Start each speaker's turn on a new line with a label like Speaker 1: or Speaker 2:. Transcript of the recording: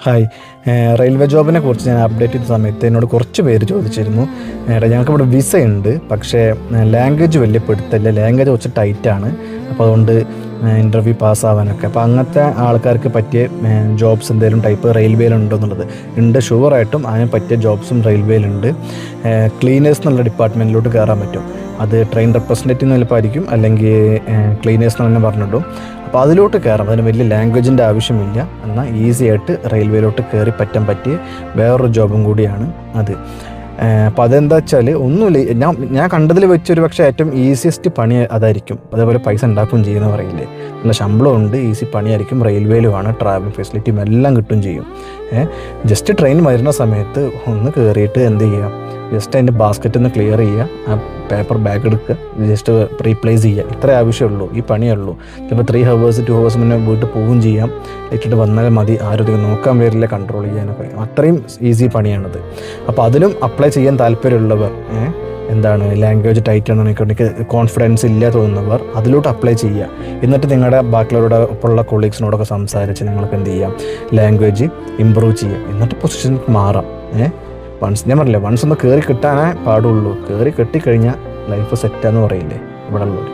Speaker 1: Hi. Railway ജോബിനെ കുറിച്ച് ഞാൻ update ചെയ്ത സമയത്ത് എന്നോട് കുറച്ച് പേര് ചോദിച്ചിരുന്നു, ഞങ്ങൾക്കിവിടെ വിസ ഉണ്ട്, പക്ഷേ ലാംഗ്വേജ് വലിയ പിടുത്തല്ല, ലാംഗ്വേജ് കുറച്ച് ടൈറ്റാണ്, അപ്പോൾ അതുകൊണ്ട് ഇൻ്റർവ്യൂ പാസ്സാവാനൊക്കെ. അപ്പോൾ അങ്ങനത്തെ ആൾക്കാർക്ക് പറ്റിയ ജോബ്സ് എന്തെങ്കിലും ടൈപ്പ് റെയിൽവേയിലുണ്ടോ എന്നുള്ളത് ഉണ്ട്. ഷുവറായിട്ടും അതിന് പറ്റിയ ജോബ്സും റെയിൽവേയിലുണ്ട്. ക്ലീനേഴ്സ് എന്നുള്ള ഡിപ്പാർട്ട്മെൻറ്റിലോട്ട് കയറാൻ പറ്റും. അത് ട്രെയിൻ റെപ്രസെൻറ്റേറ്റീവ് നിലപ്പായിരിക്കും, അല്ലെങ്കിൽ ക്ലീനേഴ്സ് എന്ന് തന്നെ പറഞ്ഞിട്ടും. അപ്പോൾ അതിലോട്ട് കയറാം. അതിന് വലിയ ലാംഗ്വേജിൻ്റെ ആവശ്യമില്ല, എന്നാൽ ഈസി ആയിട്ട് റെയിൽവേയിലോട്ട് കയറി പറ്റിയ വേറൊരു ജോബും കൂടിയാണ് അത്. അപ്പോൾ അതെന്താ വെച്ചാൽ ഒന്നുമില്ല, ഞാൻ കണ്ടതിൽ വെച്ചൊരു പക്ഷേ ഏറ്റവും ഈസിയസ്റ്റ് പണി അതായിരിക്കും. അതേപോലെ പൈസ ഉണ്ടാക്കുകയും ചെയ്യുന്ന പറയില്ലേ, നല്ല ശമ്പളമുണ്ട്, ഈസി പണിയായിരിക്കും. റെയിൽവേയിലുമാണ്, ട്രാവലിംഗ് ഫെസിലിറ്റിയും എല്ലാം കിട്ടുകയും ചെയ്യും. ജസ്റ്റ് ട്രെയിൻ വരുന്ന സമയത്ത് ഒന്ന് കയറിയിട്ട് എന്ത് ചെയ്യുക, ജസ്റ്റ് അതിൻ്റെ ബാസ്ക്കറ്റ് ഒന്ന് ക്ലിയർ ചെയ്യുക, ആ പേപ്പർ ബാഗ് എടുക്കുക, ജസ്റ്റ് റീപ്ലേസ് ചെയ്യുക, ഇത്രേ ആവശ്യമുള്ളൂ. ഈ പണിയുള്ളൂ. ചിലപ്പോൾ 3 hours 2 hours മുന്നേ വീട്ടിൽ പോവുകയും ചെയ്യാം. ഇട്ടിട്ട് വന്നാൽ മതി, ആരോഗ്യം നോക്കാൻ വരില്ല, കൺട്രോൾ ചെയ്യാനൊക്കെ. അത്രയും ഈസി പണിയാണത്. അപ്പോൾ അതിലും അപ്ലൈ ചെയ്യാൻ താല്പര്യമുള്ളവർ, എന്താണ് ലാംഗ്വേജ് ടൈറ്റ് ആണെന്ന് എനിക്ക് കോൺഫിഡൻസ് ഇല്ല തോന്നുന്നവർ അതിലോട്ട് അപ്ലൈ ചെയ്യുക. എന്നിട്ട് നിങ്ങളുടെ ബാക്കിയുള്ളവരുടെ ഒപ്പമുള്ള കൊളീഗ്സിനോടൊക്കെ സംസാരിച്ച് നിങ്ങൾക്ക് എന്ത് ചെയ്യാം, ലാംഗ്വേജ് ഇമ്പ്രൂവ് ചെയ്യുക. എന്നിട്ട് പൊസിഷൻ മാറാം. ഞാൻ പറഞ്ഞില്ലേ, വൺസ് ഒന്ന് കയറി കിട്ടാനേ പാടുള്ളൂ. കയറി കെട്ടിക്കഴിഞ്ഞാൽ ലൈഫ് സെറ്റാന്ന് പറയില്ലേ ഇവിടെ ഉള്ളവർ.